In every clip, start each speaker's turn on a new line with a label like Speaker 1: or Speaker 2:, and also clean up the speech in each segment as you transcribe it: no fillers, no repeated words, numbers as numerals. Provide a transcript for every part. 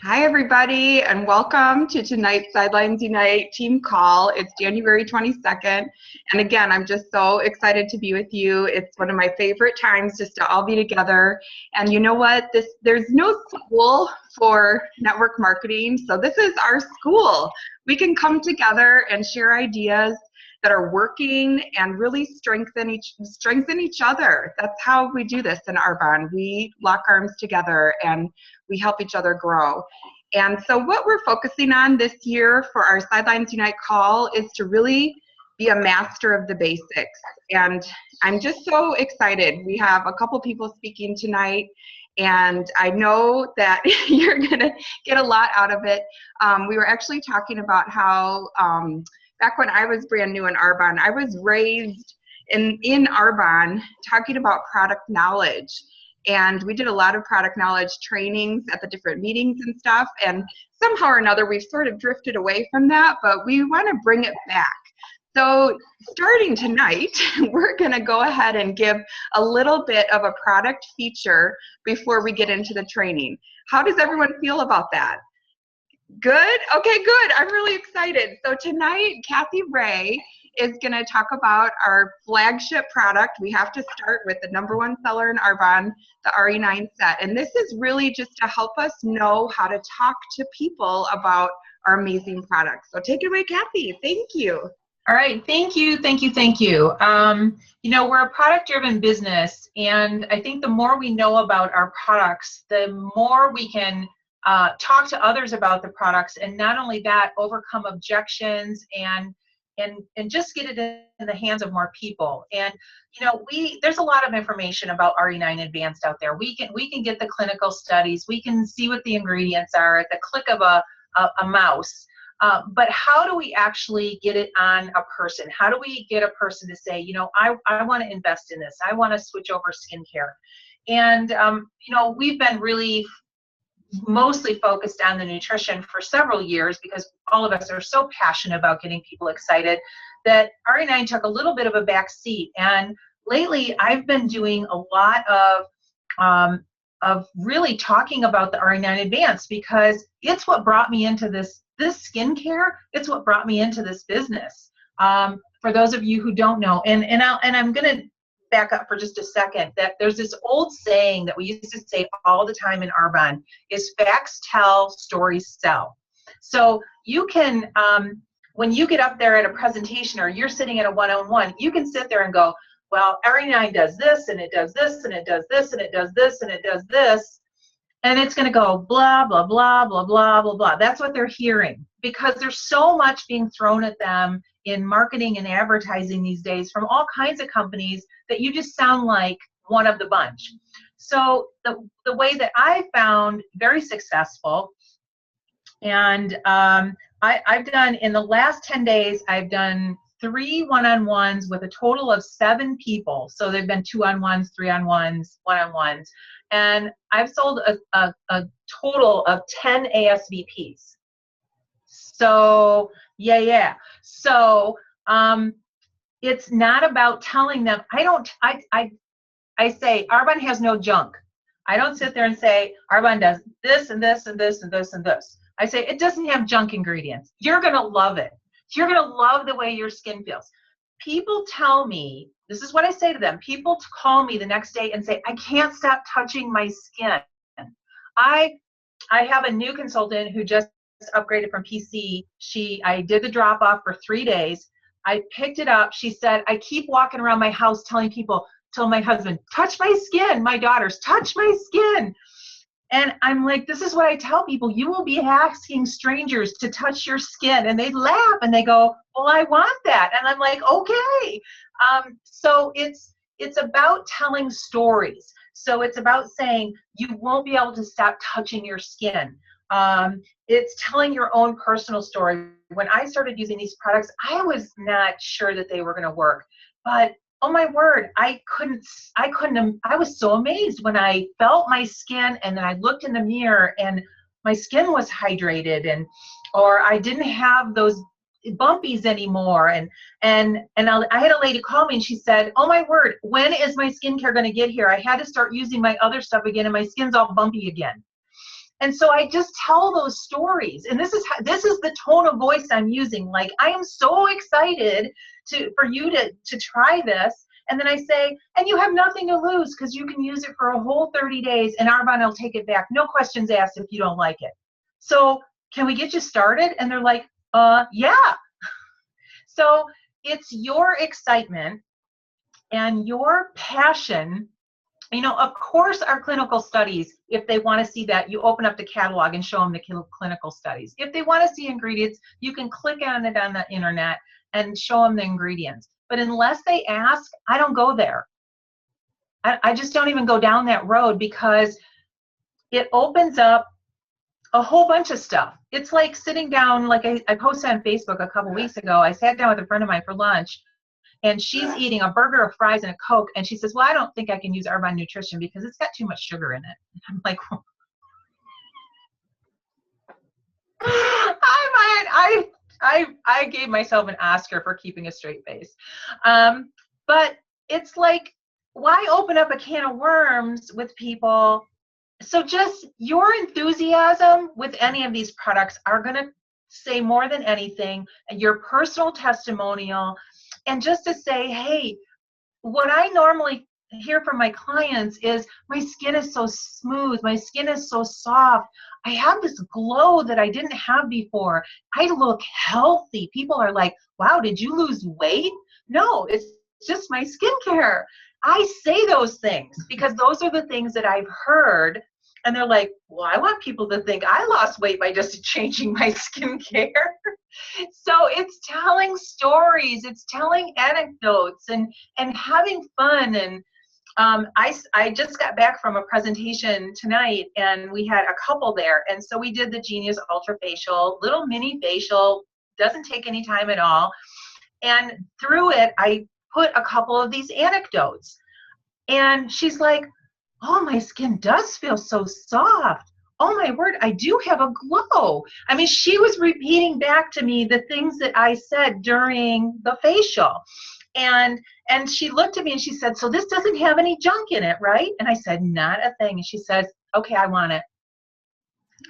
Speaker 1: Hi, everybody, and welcome to tonight's Sidelines Unite team call. It's January 22nd, and again, I'm just so excited to be with you. It's one of my favorite times just to all be together. And you know what? There's no school for network marketing, so this is our school. We can come together and share ideas that are working and really strengthen each other. That's how we do this in Arbonne. We lock arms together and we help each other grow. And so what we're focusing on this year for our Sidelines Unite call is to really be a master of the basics. And I'm just so excited. We have a couple people speaking tonight, and I know that you're going to get a lot out of it. We were actually talking about how back when I was brand new in Arbonne, I was raised in Arbonne talking about product knowledge. And we did a lot of product knowledge trainings at the different meetings and stuff. And somehow or another, we've sort of drifted away from that, but we want to bring it back. So starting tonight, we're going to go ahead and give a little bit of a product feature before we get into the training. How does everyone feel about that? Good? Okay, good. I'm really excited. So tonight, Kathy Ray is going to talk about our flagship product. We have to start with the #1 seller in Arbonne, the RE9 set. And this is really just to help us know how to talk to people about our amazing products. So take it away, Kathy. Thank you.
Speaker 2: All right, thank you. You know, we're a product-driven business, and I think the more we know about our products, the more we can talk to others about the products, and not only that, overcome objections and just get it in the hands of more people. And you know, there's a lot of information about RE9 Advanced out there. We can get the clinical studies. We can see what the ingredients are at the click of a mouse. But how do we actually get it on a person? How do we get a person to say, you know, I want to invest in this. I want to switch over skincare. And you know, we've been really mostly focused on the nutrition for several years because all of us are so passionate about getting people excited that RE9 took a little bit of a back seat. And lately I've been doing a lot of really talking about the RE9 Advanced because it's what brought me into this skincare. It's what brought me into this business. For those of you who don't know, and I'm going to back up for just a second, that there's this old saying that we used to say all the time in Arbonne is facts tell, stories sell. So you can, when you get up there at a presentation or you're sitting at a one-on-one, you can sit there and go, well, RE9 does this, and it does this, and it does this, and it does this, and it does this, and it's going to go blah, blah, blah, blah, blah, blah, blah. That's what they're hearing because there's so much being thrown at them in marketing and advertising these days from all kinds of companies that you just sound like one of the bunch. So the way that I found very successful, and I've done, in the last 10 days, I've done 3 one-on-ones with a total of 7 people. So they've been 2-on-1s, 3-on-1s, one-on-ones. And I've sold a total of 10 ASVPs. So, yeah. So, it's not about telling them, I say, Arbonne has no junk. I don't sit there and say, Arbonne does this and this and this and this and this. I say, it doesn't have junk ingredients. You're going to love it. You're going to love the way your skin feels. People tell me, this is what I say to them, people call me the next day and say, I can't stop touching my skin. I have a new consultant who just upgraded from PC. I did the drop off for 3 days. I picked it up. She said, I keep walking around my house telling my husband, touch my skin, my daughters, touch my skin. And I'm like, this is what I tell people. You will be asking strangers to touch your skin. And they laugh and they go, well, I want that. And I'm like, okay. So it's about telling stories. So it's about saying you won't be able to stop touching your skin. It's telling your own personal story. When I started using these products, I was not sure that they were going to work. But oh my word, I was so amazed when I felt my skin and then I looked in the mirror and my skin was hydrated or I didn't have those bumpies anymore. And I had a lady call me and she said, oh my word, when is my skincare going to get here? I had to start using my other stuff again and my skin's all bumpy again. And so I just tell those stories, and this is the tone of voice I'm using. Like, I am so excited for you to try this. And then I say, and you have nothing to lose because you can use it for a whole 30 days and Arbonne will take it back. No questions asked if you don't like it. So can we get you started? And they're like, yeah. So it's your excitement and your passion. You know, of course, our clinical studies, if they want to see that, you open up the catalog and show them the clinical studies. If they want to see ingredients, you can click on it on the internet and show them the ingredients. But unless they ask, I don't go there. I just don't even go down that road, because it opens up a whole bunch of stuff. It's like sitting down, like I posted on Facebook a couple weeks ago. I sat down with a friend of mine for lunch, and she's eating a burger, of fries, and a Coke, and she says, well, I don't think I can use Arbonne Nutrition because it's got too much sugar in it. And I'm like, I gave myself an Oscar for keeping a straight face. But it's like, why open up a can of worms with people? So just your enthusiasm with any of these products are going to say more than anything, your personal testimonial. And just to say, hey, what I normally hear from my clients is, my skin is so smooth, my skin is so soft, I have this glow that I didn't have before, I look healthy. People are like, wow, did you lose weight? No, it's just my skincare. I say those things because those are the things that I've heard. And they're like, well, I want people to think I lost weight by just changing my skincare. So it's telling stories, it's telling anecdotes, and having fun. And I just got back from a presentation tonight, and we had a couple there. And so we did the Genius Ultra Facial, little mini facial, doesn't take any time at all. And through it, I put a couple of these anecdotes. And she's like, oh, my skin does feel so soft. Oh my word, I do have a glow. I mean, she was repeating back to me the things that I said during the facial. And she looked at me and she said, so this doesn't have any junk in it, right? And I said, not a thing. And she says, okay, I want it.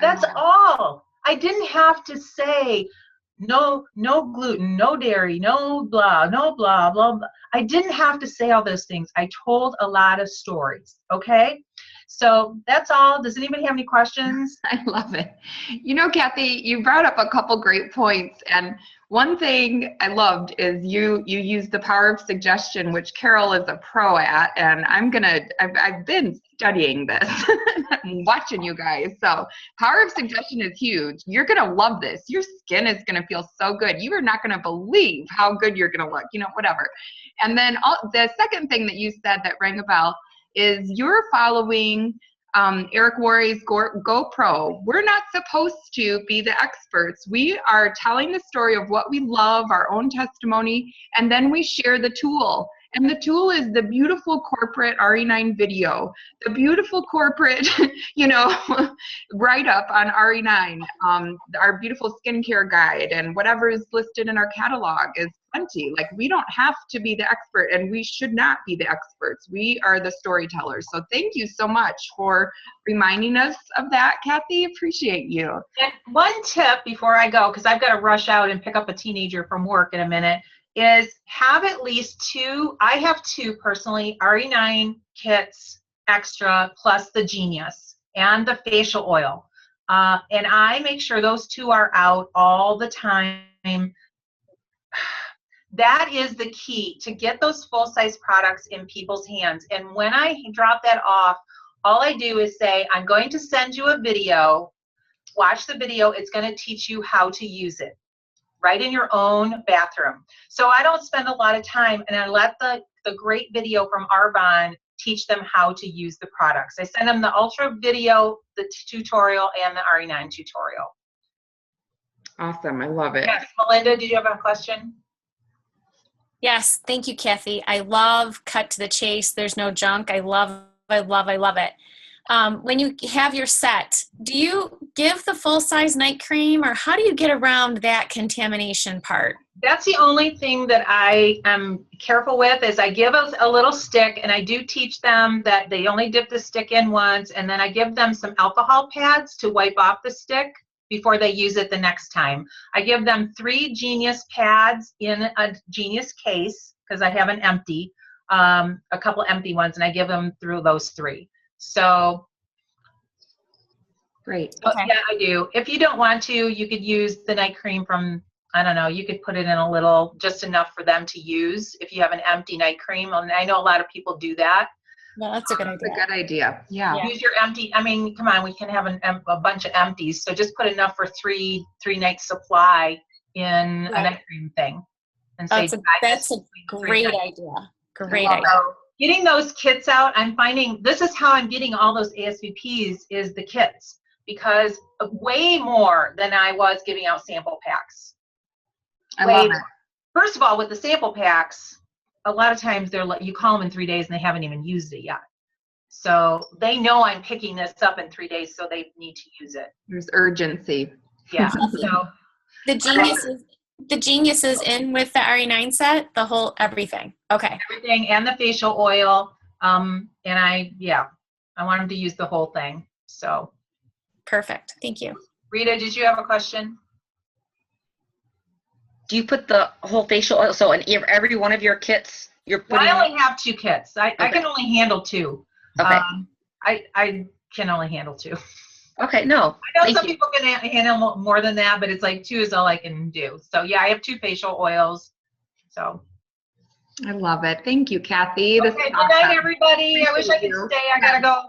Speaker 2: That's all. I didn't have to say, no gluten, no dairy, no blah, blah, blah. I didn't have to say all those things. I told a lot of stories, okay? So that's all. Does anybody have any questions?
Speaker 1: I love it. You know, Kathy, you brought up a couple great points, and one thing I loved is you used the power of suggestion, which Carol is a pro at, and I've been studying this. I'm watching you guys. So power of suggestion is huge. You're going to love this. Your skin is going to feel so good. You are not going to believe how good you're going to look, whatever. And then the second thing that you said that rang a bell is you're following Eric Worre's GoPro. We're not supposed to be the experts. We are telling the story of what we love, our own testimony, and then we share the tool. And the tool is the beautiful corporate RE9 video, the beautiful corporate, write-up on RE9, our beautiful skincare guide, and whatever is listed in our catalog is plenty. Like, we don't have to be the expert, and we should not be the experts. We are the storytellers. So thank you so much for reminding us of that, Kathy. Appreciate you.
Speaker 2: And one tip before I go, because I've got to rush out and pick up a teenager from work in a minute, is have at least two. I have two personally, RE9 kits extra plus the Genius and the facial oil. And I make sure those two are out all the time. That is the key to get those full-size products in people's hands. And when I drop that off, all I do is say, I'm going to send you a video. Watch the video. It's going to teach you how to use it right in your own bathroom. So I don't spend a lot of time, and I let the great video from Arbonne teach them how to use the products. I send them the Ultra video, the tutorial, and the RE9 tutorial.
Speaker 1: Awesome. I love it.
Speaker 2: Yes. Melinda, did you have a question?
Speaker 3: Yes. Thank you, Kathy. I love cut to the chase. There's no junk. I love it. When you have your set, do you give the full-size night cream, or how do you get around that contamination part?
Speaker 2: That's the only thing that I am careful with is I give a little stick, and I do teach them that they only dip the stick in once, and then I give them some alcohol pads to wipe off the stick before they use it the next time. I give them 3 Genius pads in a Genius case because I have an empty, a couple empty ones, and I give them through those 3. So
Speaker 1: Great.
Speaker 3: Okay.
Speaker 2: yeah, I do. If you don't want to, you could use the night cream from, I don't know, you could put it in a little, just enough for them to use if you have an empty night cream. And I know a lot of people do that.
Speaker 3: Well, that's a good idea.
Speaker 1: That's a good idea. Yeah.
Speaker 2: Use your empty, I mean, come on, we can have a bunch of empties. So just put enough for three nights supply in a night cream thing. And
Speaker 3: That's a great idea. Great idea.
Speaker 2: Getting those kits out, I'm finding this is how I'm getting all those ASVPs is the kits, because way more than I was giving out sample packs.
Speaker 1: I love it.
Speaker 2: First of all, with the sample packs, a lot of times they're like, you call them in 3 days and they haven't even used it yet. So they know I'm picking this up in 3 days, so they need to use it.
Speaker 1: There's urgency.
Speaker 2: Yeah. So
Speaker 3: the Genius is in with the RE9 set, the whole everything. Okay.
Speaker 2: everything and the facial oil. And I want them to use the whole thing. So
Speaker 3: Perfect. Thank you.
Speaker 2: Rita, did you have a question?
Speaker 4: Do you put the whole facial oil? So in every one of your kits, you're putting.
Speaker 2: I only have 2 kits. I can only handle 2.
Speaker 4: Okay.
Speaker 2: I can only handle 2.
Speaker 4: Okay. No.
Speaker 2: I know some people can handle more than that, but it's like 2 is all I can do. So yeah, I have 2 facial oils. So.
Speaker 1: I love it. Thank you, Kathy.
Speaker 2: Okay. Good night, everybody. I wish I could stay. I gotta go.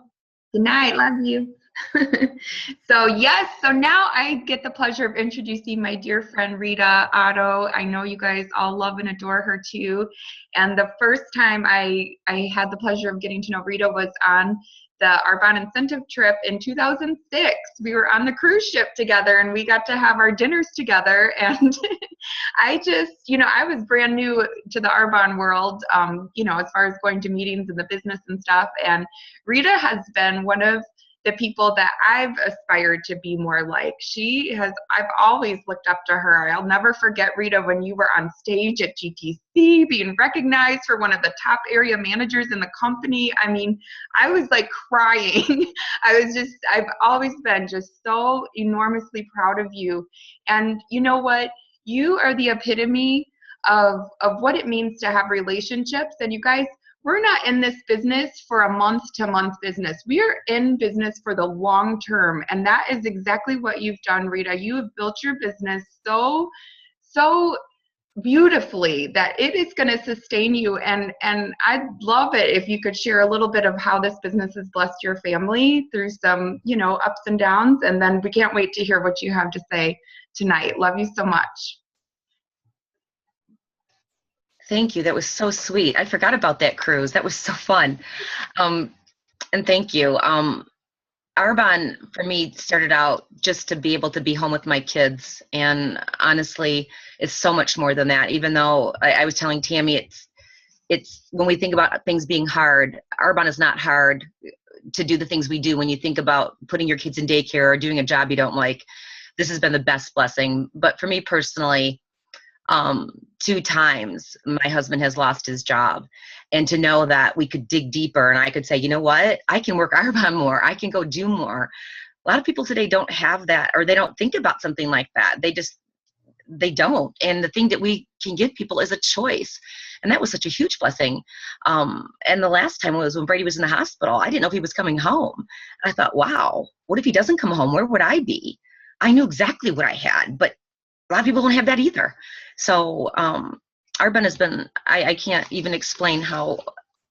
Speaker 1: Good night. Love you. So now I get the pleasure of introducing my dear friend Rita, Otto. I know you guys all love and adore her too. And the first time I had the pleasure of getting to know Rita was on the Arbonne incentive trip in 2006. We were on the cruise ship together and we got to have our dinners together. And I just, I was brand new to the Arbonne world, as far as going to meetings and the business and stuff. And Rita has been one of the people that I've aspired to be more like. I've always looked up to her. I'll never forget, Rita, when you were on stage at GTC being recognized for one of the top area managers in the company. I mean, I was like crying. I've always been just so enormously proud of you. And you know what? You are the epitome of what it means to have relationships. And you guys, we're not in this business for a month-to-month business. We are in business for the long term. And that is exactly what you've done, Rita. You have built your business so beautifully that it is going to sustain you. And I'd love it if you could share a little bit of how this business has blessed your family through some, ups and downs. And then we can't wait to hear what you have to say tonight. Love you so much.
Speaker 4: Thank you. That was so sweet. I forgot about that cruise. That was so fun. And thank you. Arbonne, for me, started out just to be able to be home with my kids. And honestly, it's so much more than that. Even though I was telling Tammy, it's when we think about things being hard, Arbonne is not hard to do the things we do. When you think about putting your kids in daycare or doing a job you don't like, this has been the best blessing. But for me personally, 2 times my husband has lost his job, and to know that we could dig deeper and I could say, you know what, I can work Arbonne more. I can go do more. A lot of people today don't have that, or they don't think about something like that. They don't. And the thing that we can give people is a choice. And that was such a huge blessing. And the last time was when Brady was in the hospital. I didn't know if he was coming home. I thought, wow, what if he doesn't come home? Where would I be? I knew exactly what I had, but a lot of people don't have that either. So Arbonne has been, I can't even explain how,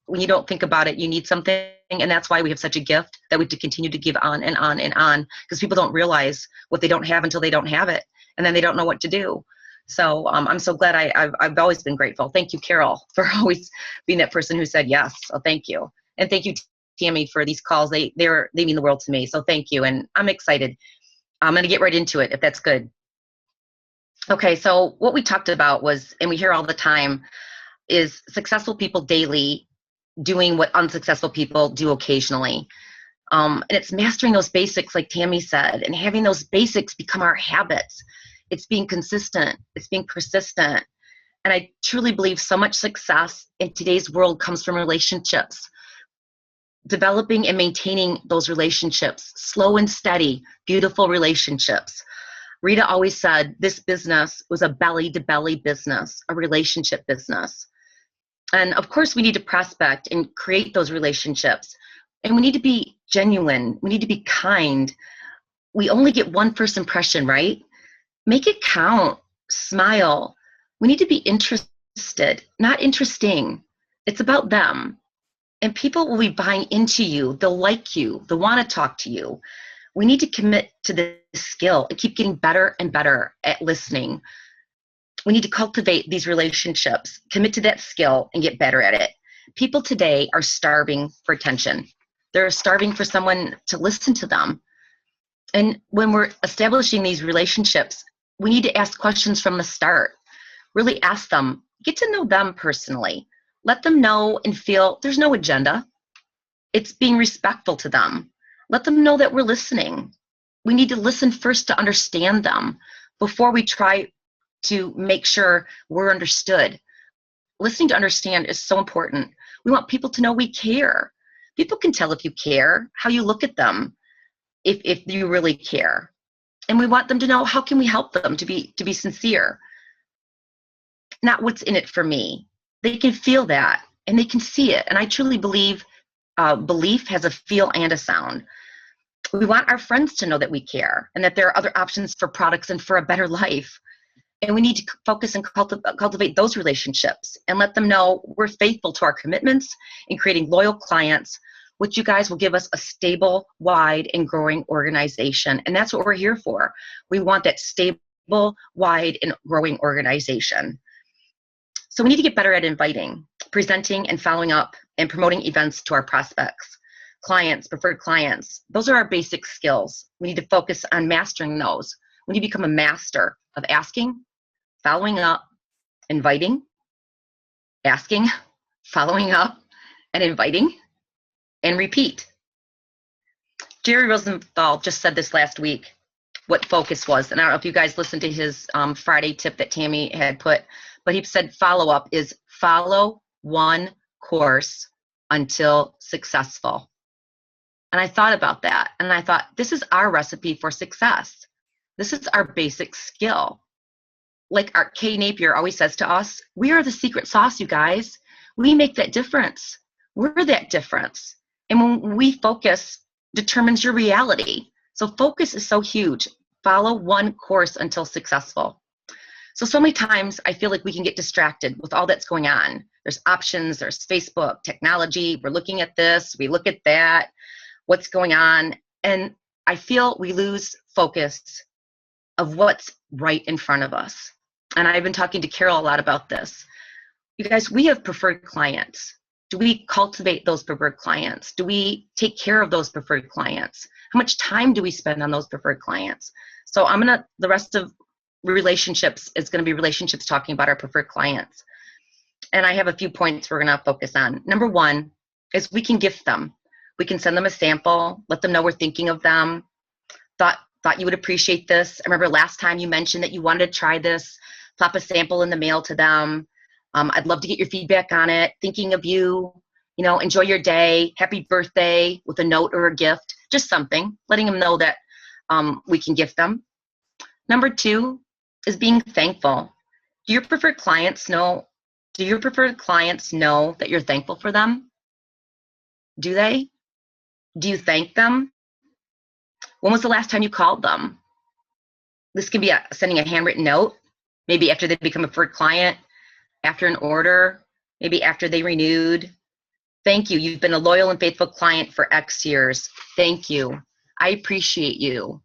Speaker 4: when you don't think about it, you need something. And that's why we have such a gift that we have to continue to give on and on and on, because people don't realize what they don't have until they don't have it. And then they don't know what to do. So I'm so glad I've always been grateful. Thank you, Carol, for always being that person who said yes. So thank you. And thank you, Tammy, for these calls. They mean the world to me. So thank you. And I'm excited. I'm going to get right into it, if that's good. Okay, so what we talked about was, and we hear all the time, is successful people daily doing what unsuccessful people do occasionally. And it's mastering those basics, like Tammy said, and having those basics become our habits. It's being consistent. It's being persistent. And I truly believe so much success in today's world comes from relationships. Developing and maintaining those relationships, slow and steady, beautiful relationships. Rita always said this business was a belly-to-belly business, a relationship business. And of course, we need to prospect and create those relationships. And we need to be genuine. We need to be kind. We only get one first impression, right? Make it count. Smile. We need to be interested, not interesting. It's about them. And people will be buying into you. They'll like you. They'll want to talk to you. We need to commit to this skill and keep getting better and better at listening. We need to cultivate these relationships, commit to that skill, and get better at it. People today are starving for attention. They're starving for someone to listen to them. And when we're establishing these relationships, we need to ask questions from the start. Really ask them, get to know them personally. Let them know and feel there's no agenda. It's being respectful to them. Let them know that we're listening. We need to listen first to understand them before we try to make sure we're understood. Listening to understand is so important. We want people to know we care. People can tell if you care, how you look at them, if you really care. And we want them to know how can we help them to be sincere. Not what's in it for me. They can feel that and they can see it. And I truly believe belief has a feel and a sound. We want our friends to know that we care and that there are other options for products and for a better life. And we need to focus and cultivate those relationships and let them know we're faithful to our commitments in creating loyal clients, which you guys will give us a stable, wide, and growing organization. And that's what we're here for. We want that stable, wide, and growing organization. So we need to get better at inviting, presenting, and following up and promoting events to our prospects, clients, preferred clients. Those are our basic skills. We need to focus on mastering those. We need to become a master of asking, following up, inviting, asking, following up, and inviting, and repeat. Jerry Rosenthal just said this last week, what focus was. And I don't know if you guys listened to his Friday tip that Tammy had put, but he said follow-up is follow one course until successful. And I thought about that, and I thought, this is our recipe for success. This is our basic skill. Like our Kay Napier always says to us, we are the secret sauce, you guys. We make that difference. We're that difference. And when we focus, determines your reality. So focus is so huge. Follow one course until successful. So many times I feel like we can get distracted with all that's going on. There's options, there's Facebook, technology, we're looking at this, we look at that, what's going on. And I feel we lose focus of what's right in front of us. And I've been talking to Carol a lot about this. You guys, we have preferred clients. Do we cultivate those preferred clients? Do we take care of those preferred clients? How much time do we spend on those preferred clients? So the rest of relationships is going to be relationships talking about our preferred clients. And I have a few points we're going to focus on. Number one is we can gift them. We can send them a sample, let them know we're thinking of them. Thought you would appreciate this. I remember last time you mentioned that you wanted to try this. Plop a sample in the mail to them. I'd love to get your feedback on it. Thinking of you, enjoy your day. Happy birthday with a note or a gift. Just something, letting them know that we can gift them. Number two is being thankful. Do your preferred clients know that you're thankful for them? Do they? Do you thank them? When was the last time you called them? This can be sending a handwritten note, maybe after they become a preferred client, after an order, maybe after they renewed. Thank you. You've been a loyal and faithful client for X years. Thank you. I appreciate you.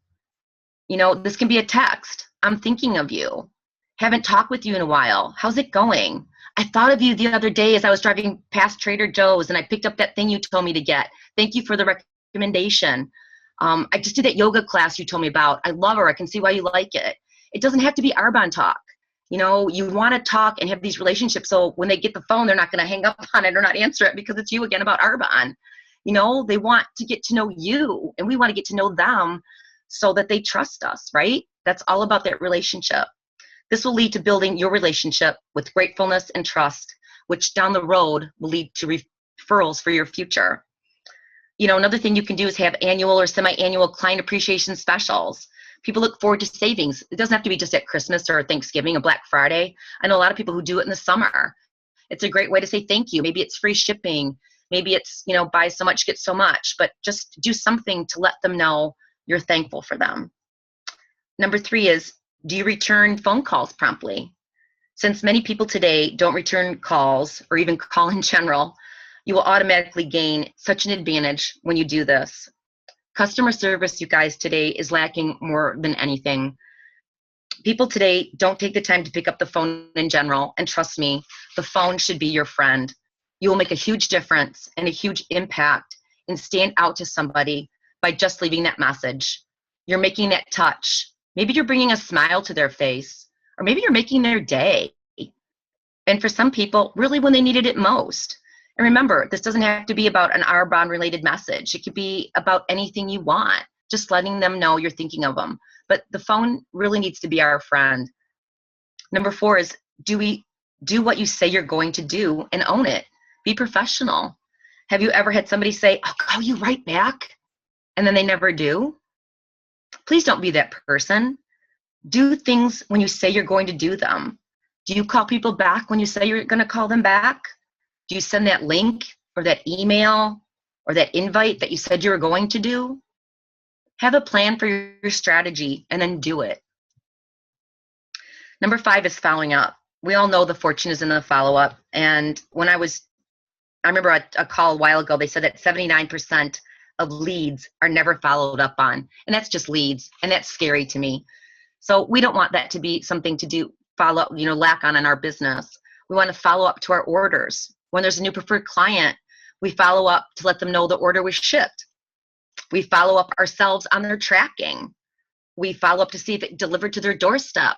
Speaker 4: This can be a text. I'm thinking of you. Haven't talked with you in a while. How's it going? I thought of you the other day as I was driving past Trader Joe's and I picked up that thing you told me to get. Thank you for the recommendation. I just did that yoga class you told me about. I love her. I can see why you like it. It doesn't have to be Arbonne talk. You want to talk and have these relationships so when they get the phone, they're not going to hang up on it or not answer it because it's you again about Arbonne. You know, they want to get to know you, and we want to get to know them so that they trust us, right? That's all about that relationship. This will lead to building your relationship with gratefulness and trust, which down the road will lead to referrals for your future. You know, another thing you can do is have annual or semi-annual client appreciation specials. People look forward to savings. It doesn't have to be just at Christmas or Thanksgiving or Black Friday. I know a lot of people who do it in the summer. It's a great way to say thank you. Maybe it's free shipping. Maybe it's, you know, buy so much, get so much. But just do something to let them know you're thankful for them. Number 3 is, do you return phone calls promptly? Since many people today don't return calls or even call in general, you will automatically gain such an advantage when you do this. Customer service, you guys, today is lacking more than anything. People today don't take the time to pick up the phone in general, and trust me, the phone should be your friend. You will make a huge difference and a huge impact and stand out to somebody by just leaving that message. You're making that touch. Maybe you're bringing a smile to their face, or maybe you're making their day. And for some people, really when they needed it most. And remember, this doesn't have to be about an Arbonne related message. It could be about anything you want, just letting them know you're thinking of them. But the phone really needs to be our friend. Number 4 is, do what you say you're going to do and own it. Be professional. Have you ever had somebody say, I'll call you right back, and then they never do? Please don't be that person. Do things when you say you're going to do them. Do you call people back when you say you're going to call them back? Do you send that link or that email or that invite that you said you were going to do? Have a plan for your strategy and then do it. Number 5 is following up. We all know the fortune is in the follow-up. And when I remember a call a while ago, they said that 79% of leads are never followed up on. And that's just leads. And that's scary to me. So we don't want that to be something to do, lack on in our business. We want to follow up to our orders. When there's a new preferred client, we follow up to let them know the order was shipped. We follow up ourselves on their tracking. We follow up to see if it delivered to their doorstep.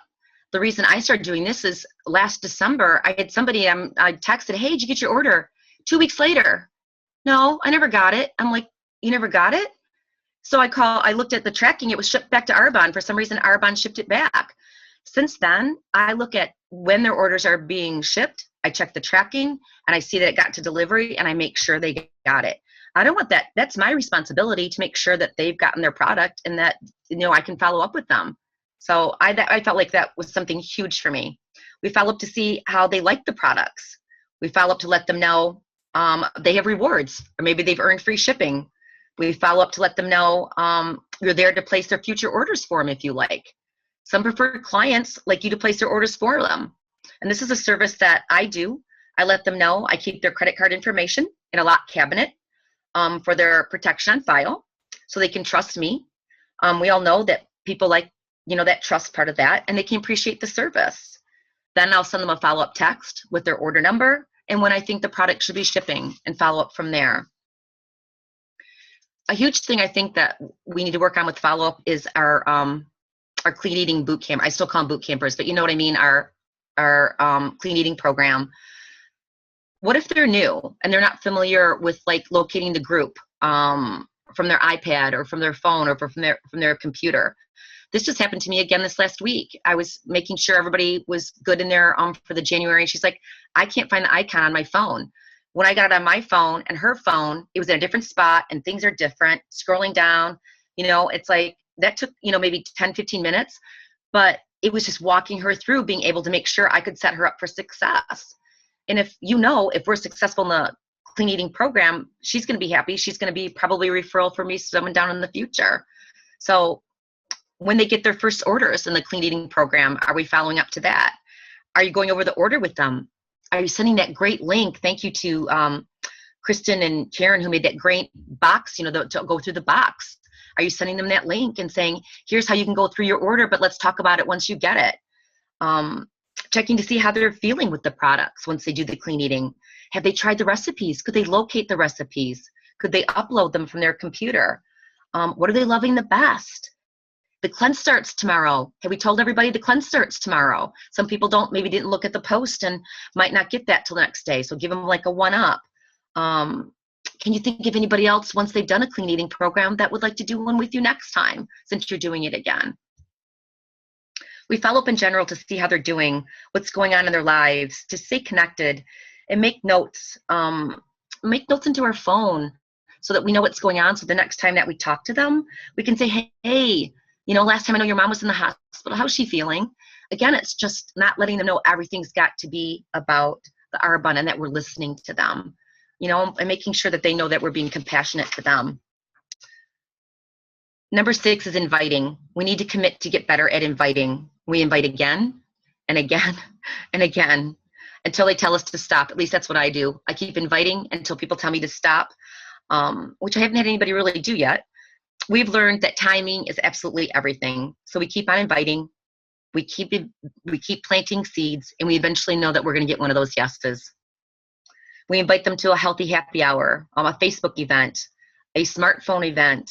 Speaker 4: The reason I started doing this is last December, I had somebody, I texted, hey, did you get your order? 2 weeks later, no, I never got it. I'm like, you never got it? So I looked at the tracking, it was shipped back to Arbonne. For some reason, Arbonne shipped it back. Since then, I look at when their orders are being shipped, I check the tracking, and I see that it got to delivery, and I make sure they got it. I don't want that. That's my responsibility to make sure that they've gotten their product and that, I can follow up with them. So I felt like that was something huge for me. We follow up to see how they like the products. We follow up to let them know they have rewards, or maybe they've earned free shipping. We follow up to let them know you're there to place their future orders for them if you like. Some preferred clients like you to place their orders for them. And this is a service that I do. I let them know I keep their credit card information in a locked cabinet for their protection on file so they can trust me. We all know that people like, that trust part of that, and they can appreciate the service. Then I'll send them a follow-up text with their order number and when I think the product should be shipping, and follow up from there. A huge thing I think that we need to work on with follow-up is our clean eating boot camp. I still call them boot campers, but you know what I mean, our clean eating program. What if they're new and they're not familiar with locating the group from their iPad or from their phone or from their computer? This just happened to me again this last week. I was making sure everybody was good in there for the January. She's like, I can't find the icon on my phone. When I got it on my phone and her phone, it was in a different spot and things are different. Scrolling down, it's like that took, maybe 10, 15 minutes, but it was just walking her through being able to make sure I could set her up for success. And if we're successful in the clean eating program, she's going to be happy. She's going to be probably a referral for me someone down in the future. So when they get their first orders in the clean eating program, are we following up to that? Are you going over the order with them? Are you sending that great link? Thank you to Kristen and Karen who made that great box, to go through the box. Are you sending them that link and saying, here's how you can go through your order, but let's talk about it once you get it? Checking to see how they're feeling with the products once they do the clean eating. Have they tried the recipes? Could they locate the recipes? Could they upload them from their computer? What are they loving the best? The cleanse starts tomorrow. Have we told everybody the cleanse starts tomorrow? Some people maybe didn't look at the post and might not get that till the next day. So give them like a 1-up. can you think of anybody else once they've done a clean eating program that would like to do one with you next time since you're doing it again? We follow up in general to see how they're doing, what's going on in their lives, to stay connected, and make notes. Make notes into our phone so that we know what's going on. So the next time that we talk to them, we can say, hey, last time I know your mom was in the hospital. How's she feeling? Again, it's just not letting them know everything's got to be about the Arbonne and that we're listening to them, and making sure that they know that we're being compassionate to them. Number 6 is inviting. We need to commit to get better at inviting. We invite again and again and again until they tell us to stop. At least that's what I do. I keep inviting until people tell me to stop, which I haven't had anybody really do yet. We've learned that timing is absolutely everything. So we keep on inviting. We keep planting seeds, and we eventually know that we're going to get one of those yeses. We invite them to a healthy happy hour, a Facebook event, a smartphone event,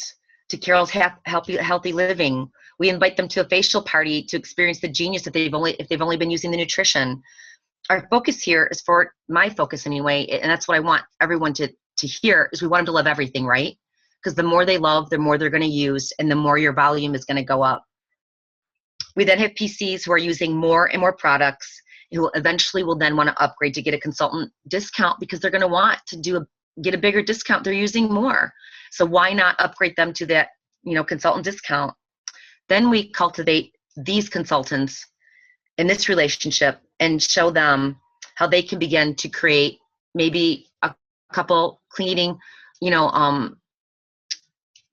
Speaker 4: to Carol's healthy living. We invite them to a facial party to experience the genius if they've only been using the nutrition. Our focus here is, for my focus anyway, and that's what I want everyone to hear, is we want them to love everything, right? Because the more they love, the more they're going to use, and the more your volume is going to go up. We then have PCs who are using more and more products, who eventually will then want to upgrade to get a consultant discount, because they're going to want to get a bigger discount. They're using more. So why not upgrade them to that, consultant discount? Then we cultivate these consultants in this relationship and show them how they can begin to create maybe a couple clean eating,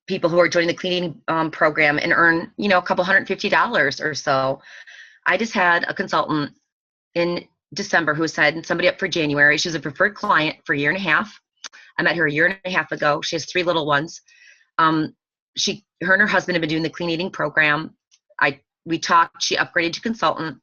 Speaker 4: people who are joining the clean eating program and earn, a couple $150 or so. I just had a consultant in December who signed somebody up for January. She's a preferred client for a year and a half. I met her a year and a half ago. She has 3 little ones. Her and her husband have been doing the clean eating program. We talked. She upgraded to consultant.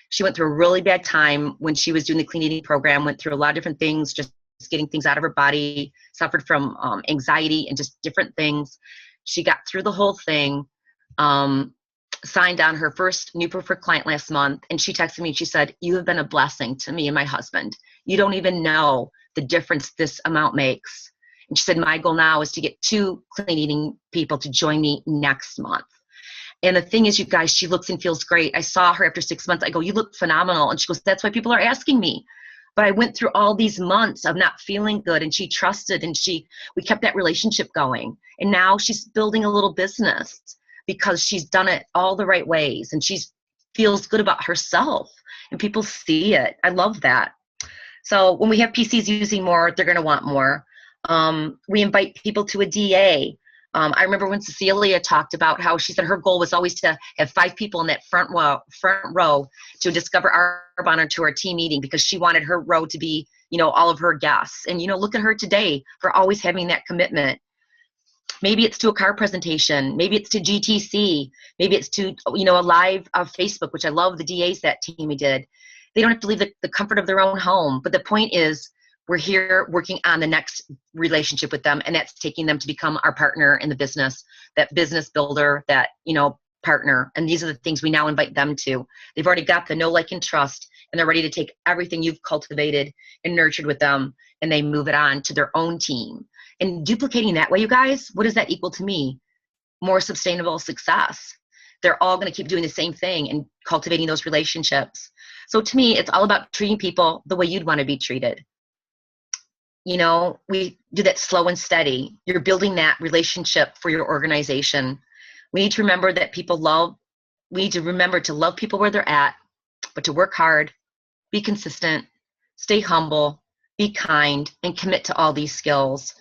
Speaker 4: She went through a really bad time when she was doing the clean eating program. Went through a lot of different things, just getting things out of her body. Suffered from anxiety and just different things. She got through the whole thing. Signed on her first new preferred client last month, and she texted me. She said, "You have been a blessing to me and my husband. You don't even know the difference this amount makes." And she said, "My goal now is to get 2 clean eating people to join me next month." And the thing is, you guys, she looks and feels great. I saw her after 6 months. I go, "You look phenomenal." And she goes, "That's why people are asking me." But I went through all these months of not feeling good, and she trusted, and we kept that relationship going. And now she's building a little business because she's done it all the right ways, and she feels good about herself, and people see it. I love that. So when we have PCs using more, they're going to want more. We invite people to a DA. I remember when Cecilia talked about how she said her goal was always to have 5 people in that front row to discover Arbonne to her team meeting, because she wanted her row to be, all of her guests. And, look at her today for always having that commitment. Maybe it's to a car presentation. Maybe it's to GTC. Maybe it's to, a live Facebook, which I love the DAs that Tammy did. They don't have to leave the comfort of their own home. But the point is, we're here working on the next relationship with them, and that's taking them to become our partner in the business, that business builder, that, partner. And these are the things we now invite them to. They've already got the know, like, and trust, and they're ready to take everything you've cultivated and nurtured with them, and they move it on to their own team. And duplicating that way, you guys, what does that equal to me? More sustainable success. They're all going to keep doing the same thing and cultivating those relationships. So to me, it's all about treating people the way you'd want to be treated. We do that slow and steady. You're building that relationship for your organization. We need to remember that we need to remember to love people where they're at, but to work hard, be consistent, stay humble, be kind, and commit to all these skills.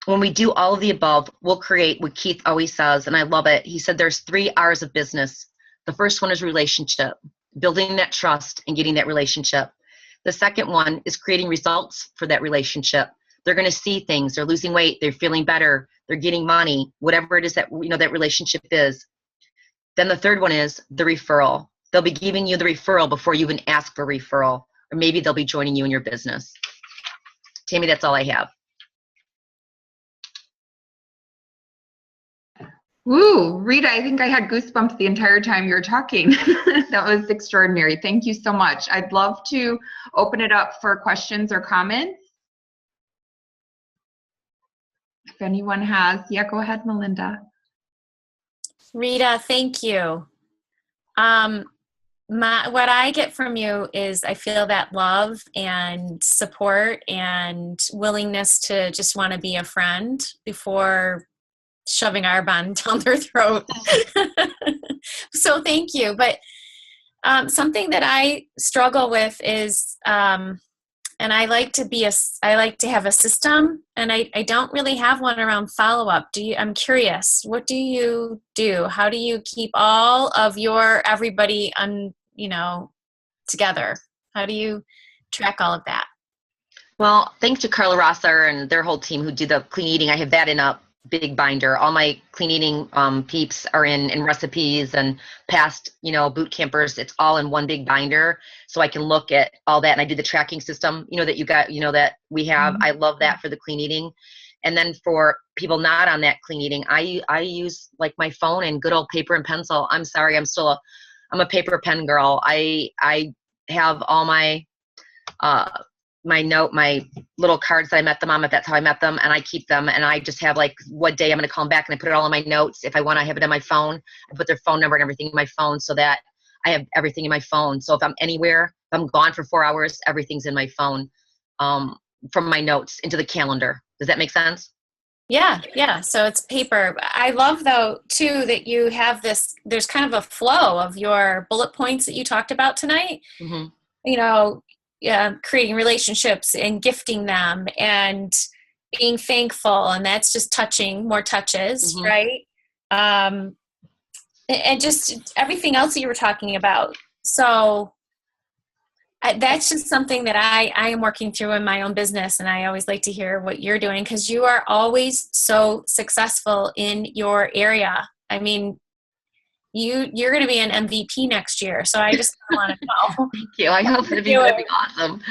Speaker 4: When we do all of the above, we'll create what Keith always says, and I love it. He said there's 3 R's of business. The first one is relationship, building that trust and getting that relationship. The second one is creating results for that relationship. They're going to see things. They're losing weight. They're feeling better. They're getting money, whatever it is that, that relationship is. Then the third one is the referral. They'll be giving you the referral before you even ask for referral, or maybe they'll be joining you in your business. Tammy, that's all I have.
Speaker 1: Woo, Rita, I think I had goosebumps the entire time you were talking. That was extraordinary. Thank you so much. I'd love to open it up for questions or comments. if anyone has. Yeah, go ahead, Melinda.
Speaker 3: Rita, thank you. What I get from you is I feel that love and support and willingness to just want to be a friend before shoving Arbonne down their throat. So thank you. But something that I struggle with is, and I like to have a system, and I don't really have one around follow-up. I'm curious, what do you do? How do you keep all of everybody together? How do you track all of that?
Speaker 4: Well, thanks to Carla Rosser and their whole team who do the clean eating. I have that in a big binder. All my clean eating peeps are in recipes and past, boot campers. It's all in one big binder. So I can look at all that, and I do the tracking system, that you got, that we have. I love that for the clean eating. And then for people not on that clean eating, I use like my phone and good old paper and pencil. I'm sorry, I'm a paper pen girl. I have all my my little cards that I met them on, if that's how I met them, and I keep them, and I just have like what day I'm going to call them back, and I put it all in my notes. If I want, I have it on my phone. I put their phone number and everything in my phone so that I have everything in my phone. So if I'm anywhere, if I'm gone for 4 hours, everything's in my phone, from my notes into the calendar. Does that make sense?
Speaker 3: Yeah. So it's paper. I love though too that you have there's kind of a flow of your bullet points that you talked about tonight. Mm-hmm. Creating relationships and gifting them and being thankful, and that's just more touches, mm-hmm. right? And just everything else that you were talking about. So that's just something that I am working through in my own business, and I always like to hear what you're doing because you are always so successful in your area. I mean, you're going to be an MVP next year, so I just want to know.
Speaker 4: Thank you. I hope it'll be awesome.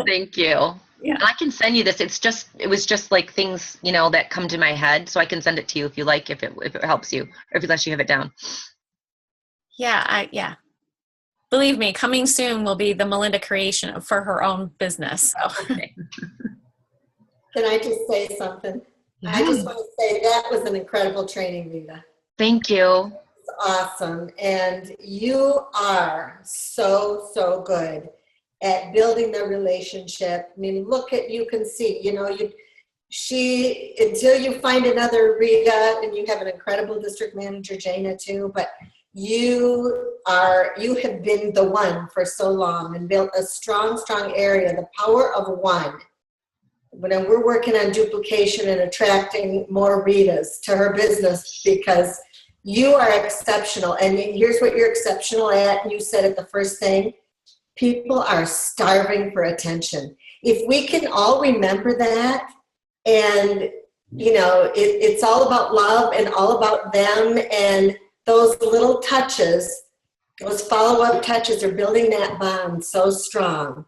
Speaker 4: Thank you. Yeah. And I can send you this. It was just like things, that come to my head, so I can send it to you if you like, if it helps you, or if you let you have it down.
Speaker 3: Yeah. Believe me, coming soon will be the Melinda creation for her own business. So.
Speaker 4: Okay.
Speaker 5: Can I just say something? Yeah. I just want to say that was an incredible training, Rita.
Speaker 4: Thank you.
Speaker 5: Awesome. And you are so good at building the relationship. I mean, you can see, until you find another Rita, and you have an incredible district manager, Jana, too, but you have been the one for so long and built a strong area, the power of one. When we're working on duplication and attracting more Ritas to her business, because you are exceptional, and here's what you're exceptional at. You said it the first thing. People are starving for attention. If we can all remember that, and it's all about love and all about them, and those little touches, those follow-up touches are building that bond so strong.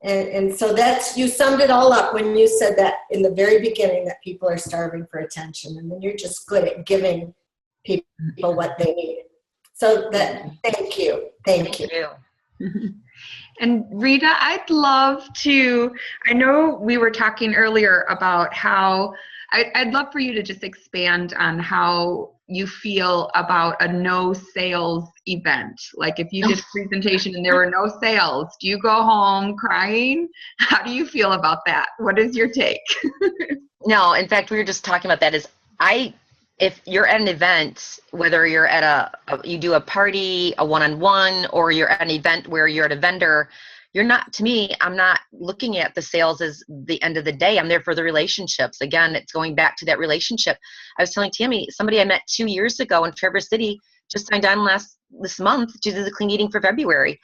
Speaker 5: And so you summed it all up when you said that in the very beginning, that people are starving for attention, and then you're just good at giving people what they need. So thank you.
Speaker 1: And Rita, I'd love to, I know we were talking earlier about how, I'd love for you to just expand on how you feel about a no sales event. Like if you did a presentation and there were no sales, do you go home crying? How do you feel about that? What is your take?
Speaker 4: No, in fact, we were just talking about that if you're at an event, whether you're at you do a party, a one-on-one, or you're at an event where you're at a vendor, I'm not looking at the sales as the end of the day. I'm there for the relationships. Again, it's going back to that relationship. I was telling Tammy, somebody I met 2 years ago in Traverse City just signed on this month to do the clean eating for February.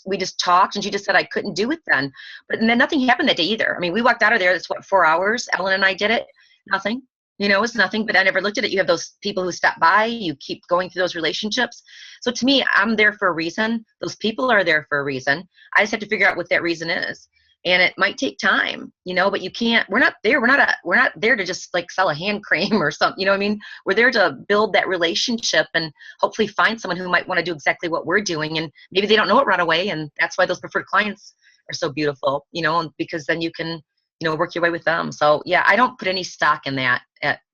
Speaker 4: We just talked, and she just said I couldn't do it then. And then nothing happened that day either. I mean, we walked out of there, that's 4 hours. Ellen and I did it. Nothing. It's nothing, but I never looked at it. You have those people who stop by, you keep going through those relationships. So to me, I'm there for a reason. Those people are there for a reason. I just have to figure out what that reason is. And it might take time, but you can't, we're not there to just like sell a hand cream or something, you know what I mean? We're there to build that relationship and hopefully find someone who might want to do exactly what we're doing. And maybe they don't know it right away. And that's why those preferred clients are so beautiful, because then you can work your way with them. So yeah, I don't put any stock in that.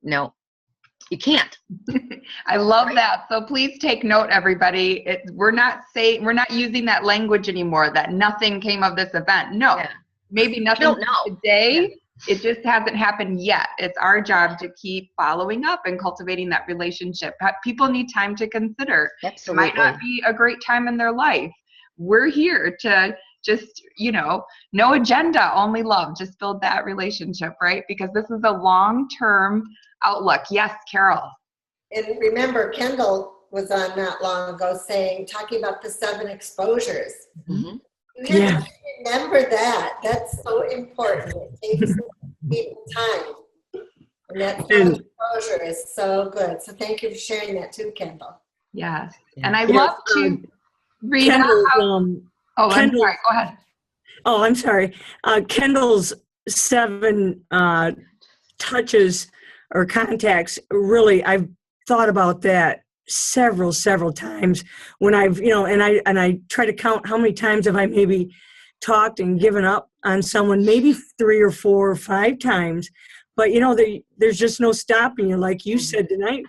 Speaker 4: No, you can't.
Speaker 1: I love that. So please take note, everybody. We're not using that language anymore, that nothing came of this event. No, maybe nothing today. Yeah. It just hasn't happened yet. It's our job to keep following up and cultivating that relationship. People need time to consider.
Speaker 4: Absolutely.
Speaker 1: It might not be a great time in their life. We're here to just, no agenda, only love. Just build that relationship, right? Because this is a long-term outlook. Yes, Carol.
Speaker 5: And remember, Kendall was on not long ago talking about the 7 exposures.
Speaker 4: Mm-hmm.
Speaker 5: You have to remember that. That's so important. It takes people time. And that exposure is so good. So thank you for sharing that too, Kendall.
Speaker 1: Yes. And I love to read
Speaker 6: Kendall's,
Speaker 1: I'm sorry. Go ahead.
Speaker 6: Oh, I'm sorry. Kendall's 7 touches or contacts, really, I've thought about that several times when I've, and I try to count how many times have I maybe talked and given up on someone, maybe 3 or 4 or 5 times. But, there's just no stopping you, like you said tonight,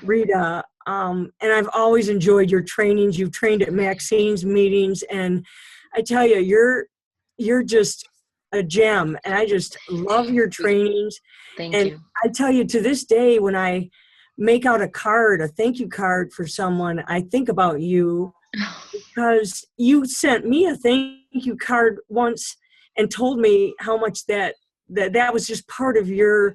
Speaker 6: Rita. And I've always enjoyed your trainings. You've trained at Maxine's meetings, and I tell you, you're just a gem, and I just love your trainings.
Speaker 4: Thank you.
Speaker 6: I tell you, to this day, when I make out a thank you card for someone, I think about you, because you sent me a thank you card once and told me how much that was just part of your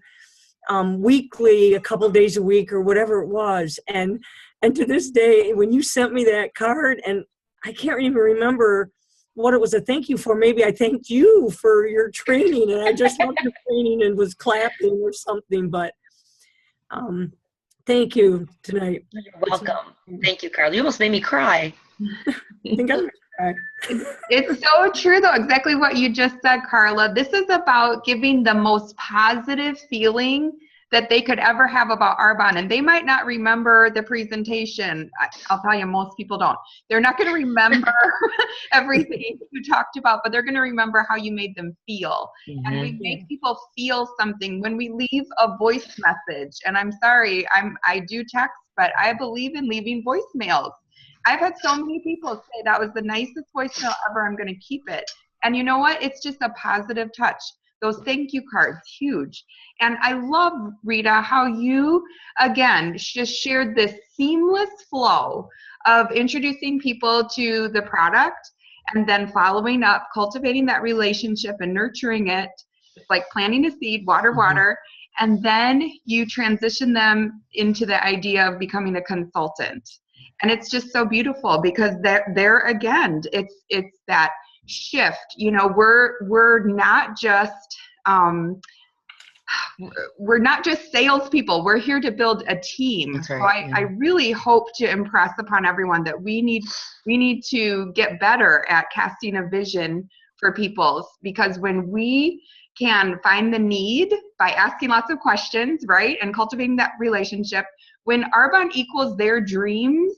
Speaker 6: weekly, a couple days a week or whatever it was. And to this day, when you sent me that card, and I can't even remember what it was a thank you for. Maybe I thanked you for your training, and I just loved your training and was clapping or something. But thank you tonight.
Speaker 4: You're welcome. Thank you, Carla. You almost made me cry.
Speaker 6: I think I'm gonna cry.
Speaker 1: It's so true, though, exactly what you just said, Carla. This is about giving the most positive feeling that they could ever have about Arbonne. And they might not remember the presentation. I'll tell you, most people don't. They're not going to remember everything you talked about, but they're going to remember how you made them feel. Mm-hmm. And we make people feel something when we leave a voice message. And I'm sorry, I do text, but I believe in leaving voicemails. I've had so many people say that was the nicest voicemail ever, I'm going to keep it. And you know what? It's just a positive touch. Those thank you cards, huge. And I love, Rita, how you, again, just shared this seamless flow of introducing people to the product and then following up, cultivating that relationship and nurturing it. It's like planting a seed, water, and then you transition them into the idea of becoming a consultant. And it's just so beautiful because there again, it's that shift. We're not just salespeople. We're here to build a team. That's right. So I really hope to impress upon everyone that we need to get better at casting a vision for people, because when we can find the need by asking lots of questions, right, and cultivating that relationship, when Arbonne equals their dreams,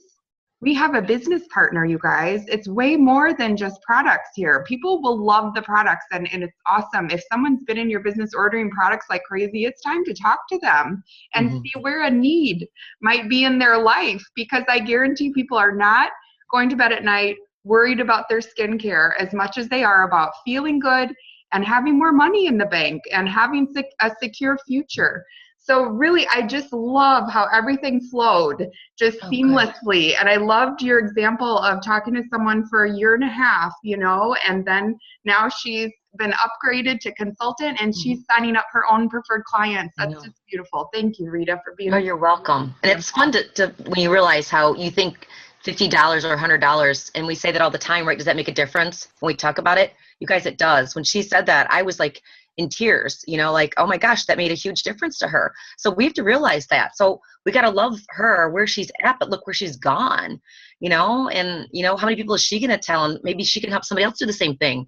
Speaker 1: we have a business partner, you guys. It's way more than just products here. People will love the products, and it's awesome. If someone's been in your business ordering products like crazy, it's time to talk to them and see where a need might be in their life, because I guarantee people are not going to bed at night worried about their skincare as much as they are about feeling good and having more money in the bank and having a secure future. So really, I just love how everything flowed just seamlessly. Good. And I loved your example of talking to someone for 1.5 years, and then now she's been upgraded to consultant and she's signing up her own preferred clients. That's just beautiful. Thank you, Rita, for being here.
Speaker 4: Oh, you're welcome. And it's fun to when you realize how you think $50 or $100, and we say that all the time, right? Does that make a difference when we talk about it? You guys, it does. When she said that, I was like in tears, like, oh my gosh, that made a huge difference to her. So we have to realize that. So we got to love her where she's at, but look where she's gone, and how many people is she going to tell? And maybe she can help somebody else do the same thing.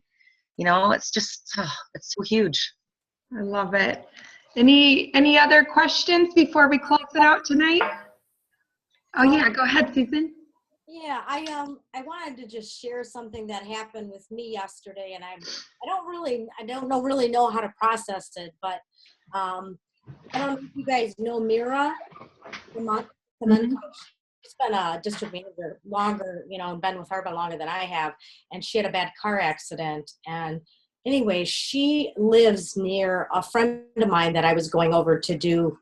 Speaker 4: It's just, it's so huge.
Speaker 1: I love it. Any other questions before we close it out tonight? Oh yeah, go ahead, Susan.
Speaker 7: Yeah, I wanted to just share something that happened with me yesterday, and I don't really know how to process it, but I don't know if you guys know Mira, the month coach. She's been a district manager longer, and been with Arbonne longer than I have, and she had a bad car accident. And anyway, she lives near a friend of mine that I was going over to do,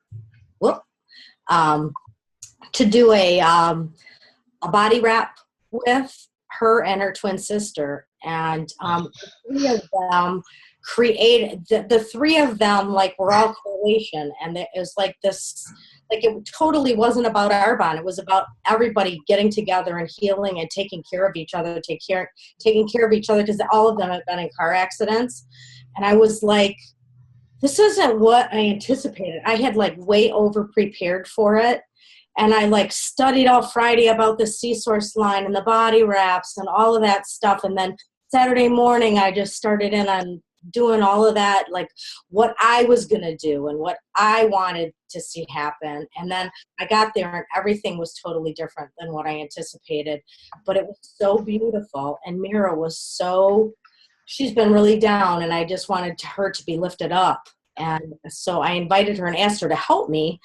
Speaker 7: a body wrap with her and her twin sister. And the three of them created, the three of them, like, were all correlation. And it was like this, like, it totally wasn't about Arbonne. It was about everybody getting together and healing and taking care of each other, taking care of each other, because all of them have been in car accidents. And I was like, this isn't what I anticipated. I had, like, way over prepared for it. And I, like, studied all Friday about the C-Source line and the body wraps and all of that stuff. And then Saturday morning, I just started in on doing all of that, like what I was going to do and what I wanted to see happen. And then I got there and everything was totally different than what I anticipated. But it was so beautiful. And Mira was she's been really down, and I just wanted her to be lifted up. And so I invited her and asked her to help me.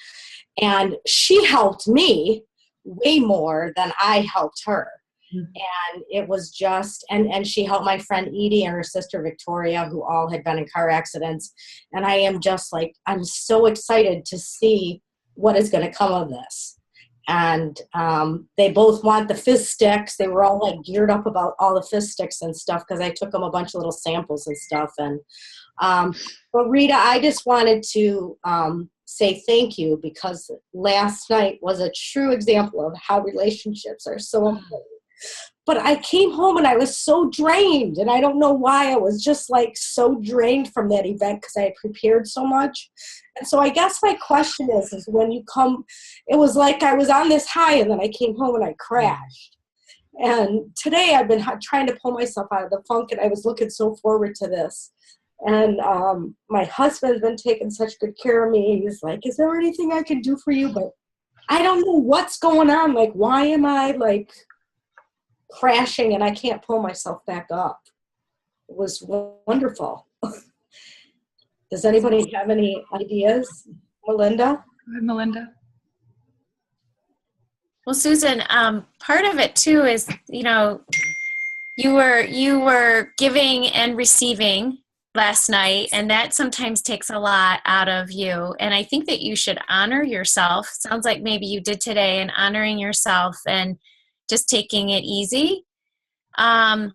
Speaker 7: And she helped me way more than I helped her. Mm-hmm. And it was just, and she helped my friend Edie and her sister Victoria, who all had been in car accidents. And I am just like, I'm so excited to see what is going to come of this. And they both want the fizz sticks. They were all, like, geared up about all the fizz sticks and stuff, because I took them a bunch of little samples and stuff. And but Rita, I just wanted to say thank you, because last night was a true example of how relationships are so important. But I came home and I was so drained, and I don't know why. I was just, like, so drained from that event because I had prepared so much. And so I guess my question is when you come, it was like I was on this high, and then I came home and I crashed. And today I've been trying to pull myself out of the funk, and I was looking so forward to this. And my husband's been taking such good care of me. He's like, is there anything I can do for you? But I don't know what's going on. Like, why am I, like, crashing and I can't pull myself back up? It was wonderful. Does anybody have any ideas? Melinda?
Speaker 1: Melinda?
Speaker 3: Well, Susan, part of it too is, you were giving and receiving last night, and that sometimes takes a lot out of you. And I think that you should honor yourself. Sounds like maybe you did today, and honoring yourself and just taking it easy. I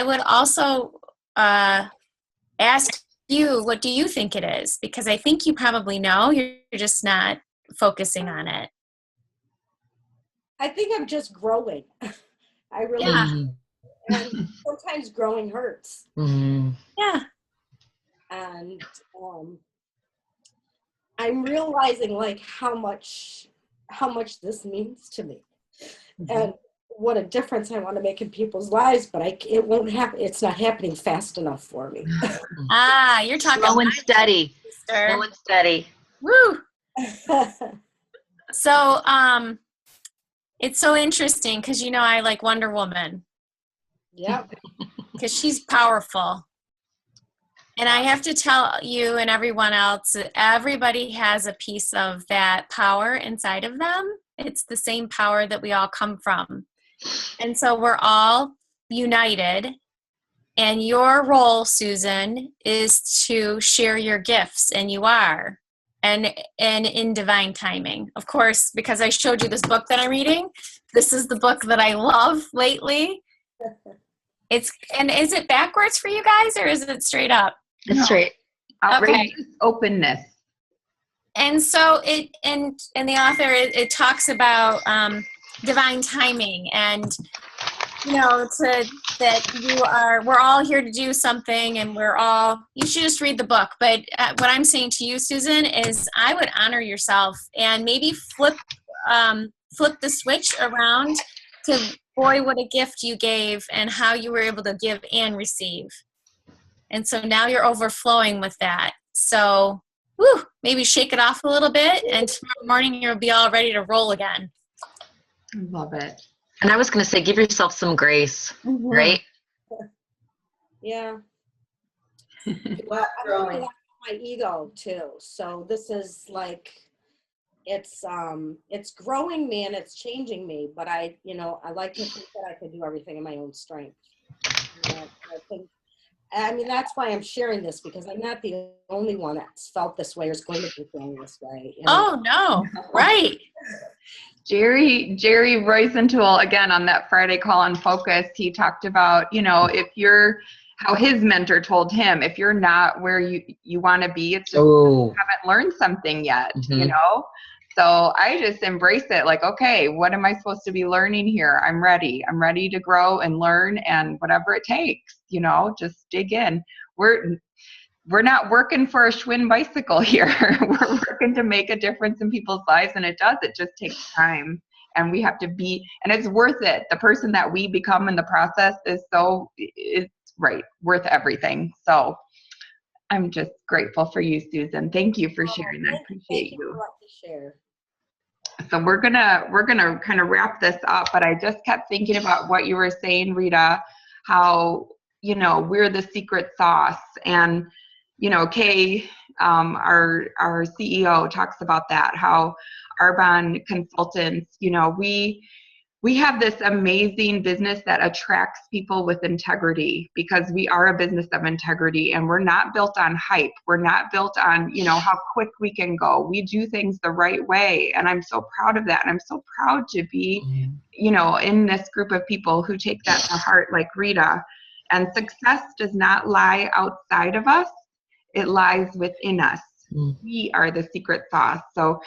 Speaker 3: would also ask you, what do you think it is? Because I think you probably know, you're just not focusing on it.
Speaker 7: I think I'm just growing. I really
Speaker 3: am.
Speaker 7: And sometimes growing hurts.
Speaker 4: Mm-hmm.
Speaker 3: Yeah.
Speaker 7: And I'm realizing, like, how much this means to me. Mm-hmm. And what a difference I want to make in people's lives, but it won't happen. It's not happening fast enough for me.
Speaker 3: You're talking
Speaker 4: slow and steady.
Speaker 3: Sister.
Speaker 4: Slow and steady.
Speaker 3: Woo. So, it's so interesting because, I like Wonder Woman.
Speaker 7: Yeah.
Speaker 3: Because she's powerful. And I have to tell you and everyone else that everybody has a piece of that power inside of them. It's the same power that we all come from. And so we're all united. And your role, Susan, is to share your gifts, and you are. And in divine timing. Of course, because I showed you this book that I'm reading. This is the book that I love lately. Is it backwards for you guys, or is it straight up?
Speaker 4: It's straight.
Speaker 1: Outrageous openness.
Speaker 3: And so in the author, it talks about divine timing, and we're all here to do something, and you should just read the book. But what I'm saying to you, Susan, is I would honor yourself and maybe flip the switch around to, boy, what a gift you gave, and how you were able to give and receive. And so now you're overflowing with that. So, maybe shake it off a little bit, and tomorrow morning you'll be all ready to roll again.
Speaker 1: I love it.
Speaker 4: And I was going to say, give yourself some grace, right?
Speaker 7: Yeah.
Speaker 5: Well,
Speaker 7: I'm my ego too. So this is like, it's growing me and it's changing me, but I like to think that I could do everything in my own strength. I mean, that's why I'm sharing this, because I'm not the only one that's felt this way or is going to be feeling this way.
Speaker 3: Oh, no. Right.
Speaker 1: Jerry Roisenthal, again, on that Friday call on Focus, he talked about, how his mentor told him, if you're not where you want to be, it's just you haven't learned something yet, So I just embrace it, like, okay, what am I supposed to be learning here? I'm ready to grow and learn, and whatever it takes, just dig in. We're not working for a Schwinn bicycle here. We're working to make a difference in people's lives, and it just takes time, and we have to be, and it's worth it. The person that we become in the process is worth everything. So I'm just grateful for you, Susan. Thank you for sharing. I appreciate you.
Speaker 7: For letting me share.
Speaker 1: So we're gonna kind of wrap this up, but I just kept thinking about what you were saying, Rita, how we're the secret sauce, and Kay, our CEO, talks about that, how Arbonne Consultants, we have this amazing business that attracts people with integrity, because we are a business of integrity, and we're not built on hype. We're not built on, how quick we can go. We do things the right way. And I'm so proud of that. And I'm so proud to be, in this group of people who take that to heart, like Rita. And success does not lie outside of us. It lies within us. We are the secret sauce. So,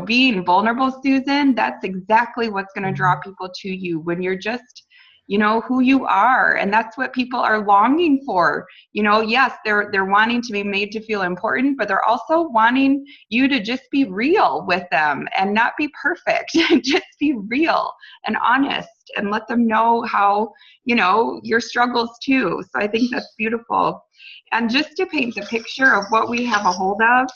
Speaker 1: being vulnerable, Susan, that's exactly what's going to draw people to you, when you're just, who you are. And that's what people are longing for. Yes, they're wanting to be made to feel important, but they're also wanting you to just be real with them and not be perfect. Just be real and honest, and let them know how, your struggles too. So I think that's beautiful. And just to paint the picture of what we have a hold of,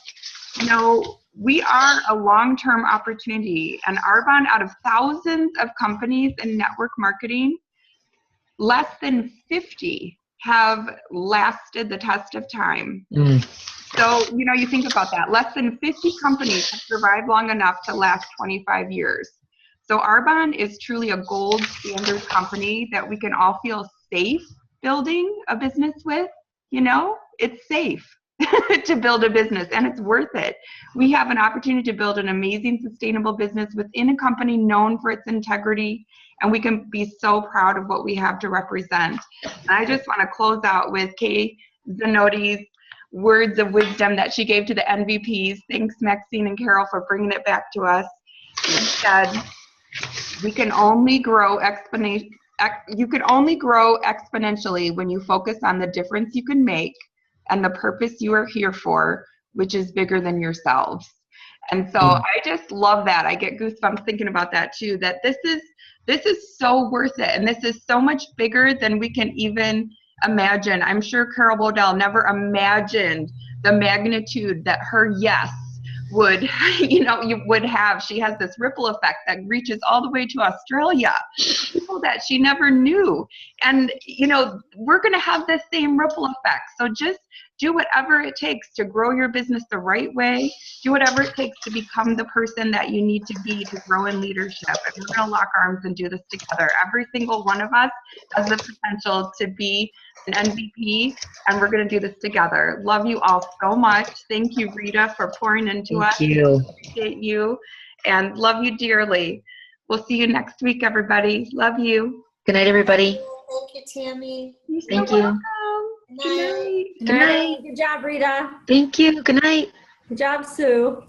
Speaker 1: we are a long-term opportunity. And Arbonne, out of thousands of companies in network marketing, less than 50 have lasted the test of time. So, you think about that. Less than 50 companies have survived long enough to last 25 years. So Arbonne is truly a gold standard company that we can all feel safe building a business with. It's safe to build a business, and it's worth it. We have an opportunity to build an amazing, sustainable business within a company known for its integrity, and we can be so proud of what we have to represent. And I just want to close out with Kay Zanotti's words of wisdom that she gave to the MVPs. Thanks, Maxine and Carol, for bringing it back to us. She said, you can only grow exponentially when you focus on the difference you can make and the purpose you are here for, which is bigger than yourselves. And so I just love that. I get goosebumps thinking about that too, that this is so worth it. And this is so much bigger than we can even imagine. I'm sure Carol Bodell never imagined the magnitude that her yes would, you would have. She has this ripple effect that reaches all the way to Australia, people that she never knew. And, we're going to have this same ripple effect. So just do whatever it takes to grow your business the right way. Do whatever it takes to become the person that you need to be to grow in leadership. And we're going to lock arms and do this together. Every single one of us has the potential to be an MVP, and we're going to do this together. Love you all so much. Thank you, Rita, for pouring into us.
Speaker 4: Thank you.
Speaker 1: Appreciate you, and love you dearly. We'll see you next week, everybody. Love you.
Speaker 4: Good night, everybody.
Speaker 5: Thank you, Tammy.
Speaker 4: Thank you.
Speaker 5: Good night.
Speaker 4: Good night.
Speaker 7: Good job, Rita.
Speaker 4: Thank you. Good night.
Speaker 7: Good job, Sue.